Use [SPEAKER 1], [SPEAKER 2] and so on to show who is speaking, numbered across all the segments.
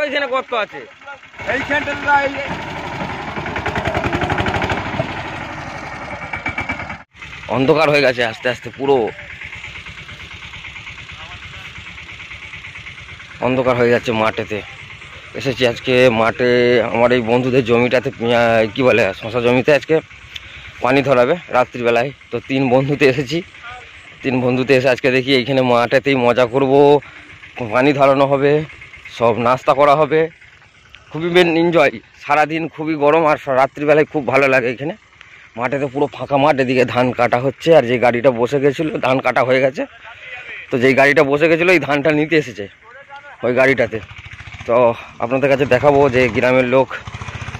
[SPEAKER 1] ওইখানে গর্ত আছে। অন্ধকার হয়ে গেছে আস্তে আস্তে, পুরো অন্ধকার হয়ে যাচ্ছে। মাঠেতে এসেছি আজকে, মাঠে আমার এই বন্ধুদের জমিটাতে কি বলে শশা জমিতে আজকে পানি ধরাবে রাত্রিবেলায়। তো 3 বন্ধুতে এসেছি, 3 বন্ধুতে এসে আজকে দেখি এইখানে মাঠেতেই মজা করব, পানি ধরানো হবে, সব নাস্তা করা হবে, খুবই এনজয়। সারাদিন খুবই গরম আর রাত্রিবেলায় খুব ভালো লাগে এখানে মাঠেতে, পুরো ফাঁকা মাঠ। এদিকে ধান কাটা হচ্ছে, আর যে গাড়িটা বসে গেছিলো ধান কাটা হয়ে গেছে, তো যেই গাড়িটা বসে গেছিলো এই ধানটা নিতে এসেছে ওই গাড়িটাতে। তো আপনাদের কাছে দেখাবো যে গ্রামের লোক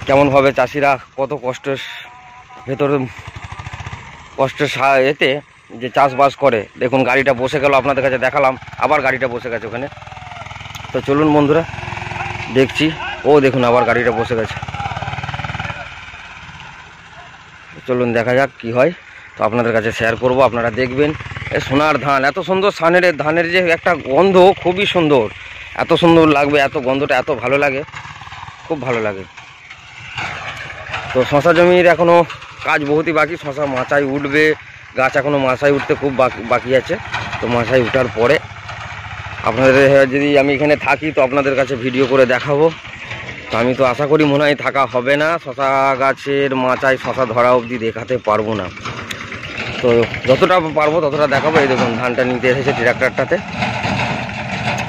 [SPEAKER 1] কেমনভাবে, চাষিরা কত কষ্টের ভেতরে, কষ্টের এতে যে চাষবাস করে। দেখুন গাড়িটা বসে গেল, আপনাদের কাছে দেখালাম, আবার গাড়িটা বসে গেছে ওখানে। তো চলুন বন্ধুরা দেখছি, ও দেখুন আবার গাড়িটা বসে গেছে। চলুন দেখা যাক কি হয়, তো আপনাদের কাছে শেয়ার করব, আপনারা দেখবেন। সোনার ধান, এত সুন্দর ধানের যে একটা গন্ধ, খুবই সুন্দর, এত সুন্দর লাগবে, এত গন্ধটা এত ভালো লাগে, খুব ভালো লাগে। তো শশা জমির এখনও কাজ বহুতই বাকি, শশা মাচায় উঠবে, গাছ এখনও মাচায় উঠতে খুব বাকি আছে। তো মাচায় উঠার পরে আপনাদের যদি আমি এখানে থাকি তো আপনাদের কাছে ভিডিও করে দেখাবো। তো আমি তো আশা করি মনে হয় থাকা হবে না, শশা গাছের মাচায় শশা ধরা অবধি দেখাতে পারবো না। তো যতটা পারবো ততটা দেখাবো। এই দেখুন ধানটা নিতে এসেছে ট্রাক্টরটাতে,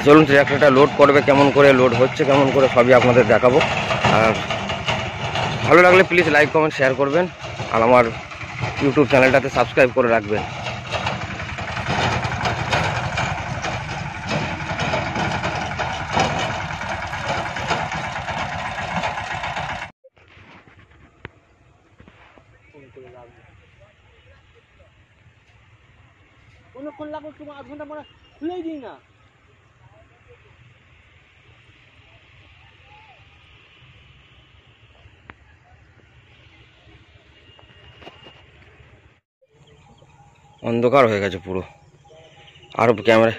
[SPEAKER 1] চলুন ট্রাক্টরটা লোড করবে কেমন করে, লোড হচ্ছে কেমন করে, সবই আপনাদের দেখাবো। আর ভালো লাগলে প্লিজ লাইক কমেন্ট শেয়ার করবেন, আর আমার ইউটিউব চ্যানেলটাতে সাবস্ক্রাইব করে রাখবেন।
[SPEAKER 2] অনেকক্ষণ লাগবে, তোমার 8 ঘন্টা পরে খুলেই দিই না।
[SPEAKER 1] অন্ধকার হয়ে গেছে পুরো, আরও ক্যামেরা,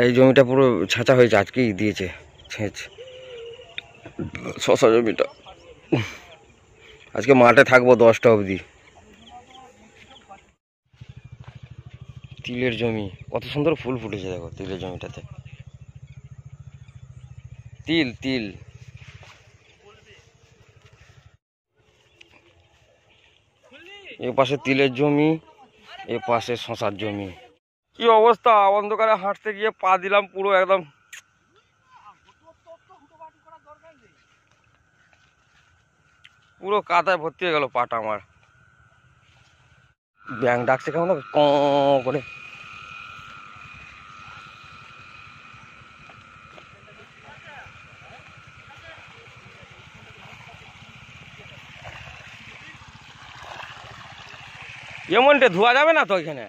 [SPEAKER 1] এই জমিটা পুরো ছাঁচা হয়েছে, আজকেই দিয়েছে ছেঁচ শশা জমিটা। আজকে মাঠে থাকবো 10টা অবধি। তিলের জমি, কত সুন্দর ফুল ফুটেছে দেখো তিলের জমিটাতে, তিল তিল। এ পাশে তিলের জমি, এ পাশে শশার জমি। কি অবস্থা, অন্ধকারে হাঁটতে গিয়ে পা দিলাম পুরো একদম, পুরো কাদায় ভর্তি হয়ে গেল পাটা আমার। ব্যাং ডাকছে কেমন ক করে। এমনটা ধোয়া যাবে না তো এখানে,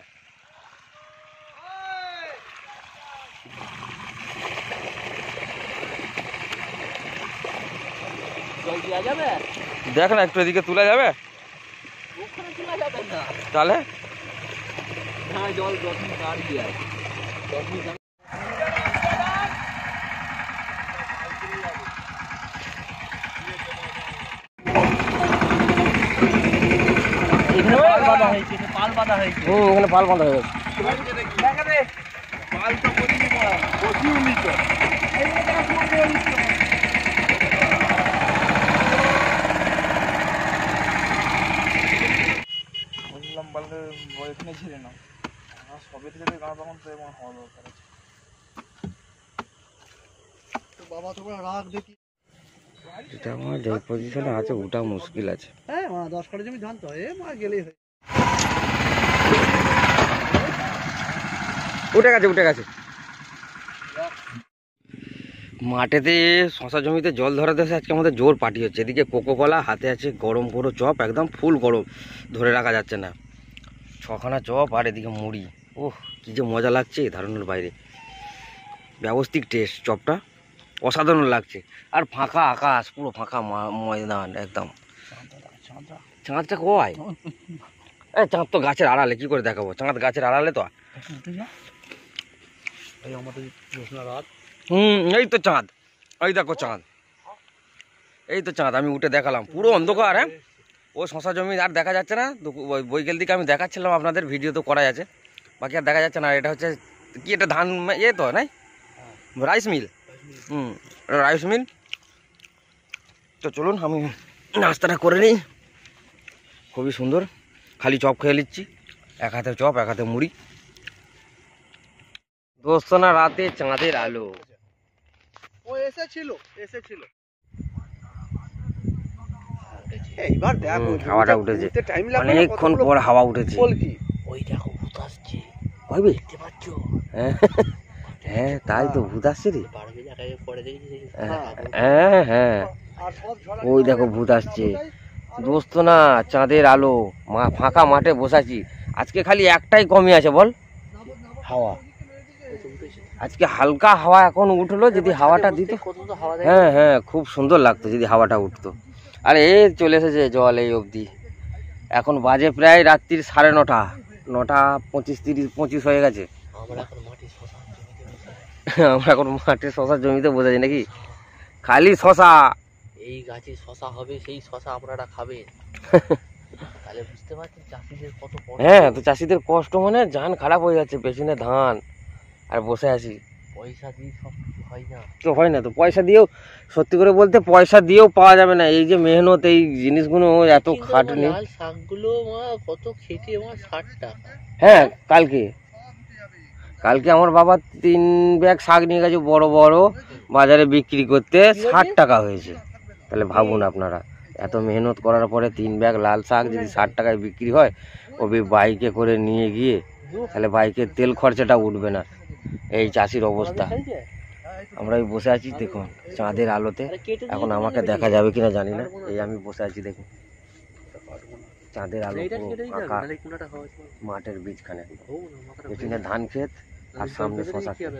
[SPEAKER 1] দেখ না একটু এদিকে তোলা যাবে, তাহলে
[SPEAKER 2] জল পাল বাঁধা হয়েছে,
[SPEAKER 1] এখানে পাল বাঁধা হয়ে গেছে।
[SPEAKER 2] এখানে ছেড়ে নাও, সবে থেকে গা তখন তো এমন হওয়া দরকার আছে। বাবা তো রাগ দেখি,
[SPEAKER 1] এটা আমার যে পজিশনে আছে ওটা মুশকিল আছে।
[SPEAKER 2] হ্যাঁ 10 কাঠা জমি ধান তো গেলেই হয়।
[SPEAKER 1] উঠে গেছে উঠে গেছে। মাঠেতে শশা জমিতে জল ধরাতে এসে আজকে আমাদের জোর পার্টি হচ্ছে। এদিকে কোকোকলা, হাতে আছে গরম পুরো চপ, একদম ফুল গরম, ধরে রাখা যাচ্ছে না। 6খানা চপ আর এদিকে মুড়ি, ওহ কী যে মজা লাগছে ধারণার বাইরে। ব্যবস্থিক টেস্ট, চপটা অসাধারণ লাগছে। আর ফাঁকা আকাশ, পুরো ফাঁকা ময়দান একদম। চাঁদটা কয়, চাঁদ তো গাছের আড়ালে, কি করে দেখাবো, চাঁদ গাছের আড়ালে তো। এই তো চাঁদ, ওই দেখো চাঁদ, এই তো চাঁদ, আমি উঠে দেখালাম, পুরো অন্ধকার। হ্যাঁ, ও শশা জমি আর দেখা যাচ্ছে না, বৈকাল দিকে আমি দেখাচ্ছিলাম আপনাদের, ভিডিও তো করা আছে, বাকি আর দেখা যাচ্ছে না। এটা হচ্ছে কি, এটা ধান ইয়ে তো নাই, রাইস মিল। Rice mill. তো চলুন আমি নাস্তাটা করে নিই। খুবই সুন্দর, খালি চপ খেয়ে নিচ্ছি, এক হাতে চপ এক হাতে মুড়ি। দোস্ত না রাতে চাঁদের আলো।
[SPEAKER 2] ও এসেছিল এইবার দেখো
[SPEAKER 1] হাওয়াটা উঠেছে, অনেকক্ষণ পর হাওয়া উঠেছে।
[SPEAKER 2] ওই দেখো ভূত আসছে,
[SPEAKER 1] ভাবি
[SPEAKER 2] দেখতে পাচ্ছ?
[SPEAKER 1] হ্যাঁ হ্যাঁ, তাই তো ভূত আসছে রে।
[SPEAKER 2] পারবে জায়গায় পরে দেখি।
[SPEAKER 1] হ্যাঁ হ্যাঁ, ওই দেখো ভূত আসছে। দোস্ত না চাঁদের আলো, ফাঁকা মাঠে বসাছি। আজকে খালি একটাই কমই আছে, বল, হাওয়া। আজকে হালকা হাওয়া এখন উঠলো, যদি হাওয়াটা দিত, হ্যাঁ হ্যাঁ, খুব সুন্দর লাগতো যদি হাওয়াটা উঠতো। আর এই চলে এসেছে জল এই অবধি। এখন বাজে প্রায় রাত্রির 9:30, 9:25 হয়ে গেছে। আমরা এখন মাঠে শশার জমিতে বসেছি নাকি, খালি শশা।
[SPEAKER 2] এই গাছে শশা হবে, সেই শশা আপনারা খাবেন। তাহলে বুঝতে পারছেন চাষিদের কত কষ্ট।
[SPEAKER 1] হ্যাঁ, তো চাষিদের কষ্ট মানে জান খারাপ হয়ে যাচ্ছে, পেছনে ধান আর বসে আছি।
[SPEAKER 2] পয়সা দিয়ে সব কিছু হয় না,
[SPEAKER 1] তো হয় না, তো পয়সা দিয়েও, সত্যি করে বলতে পয়সা দিয়েও পাওয়া যাবে না। এই যে মেহনত, এই জিনিসগুলো এত খাটনি।
[SPEAKER 2] লাল শাকগুলো কত খেটে 60 টাকা।
[SPEAKER 1] হ্যাঁ, কালকে আমার বাবা 3 ব্যাগ শাক নিয়ে গেছে, বড় বড়, বাজারে বিক্রি করতে 60 টাকা হয়েছে। তাহলে ভাবুন আপনারা, এত মেহনত করার পরে 3 ব্যাগ লাল শাক যদি 60 টাকায় বিক্রি হয়, ওই বাইকে করে নিয়ে গিয়ে, তাহলে বাইকের তেল খরচাটা উঠবে না। এই চাষির অবস্থা। আমরা বসে আছি দেখুন চাঁদের আলোতে। এখন আমাকে দেখা যাবে কিনা জানি না। এই আমি বসে আছি দেখুন, চাঁদের আলো, আঁকা মাঠের বীজখানে, পেছনে ধান ক্ষেত আর সামনে শশা ক্ষেত।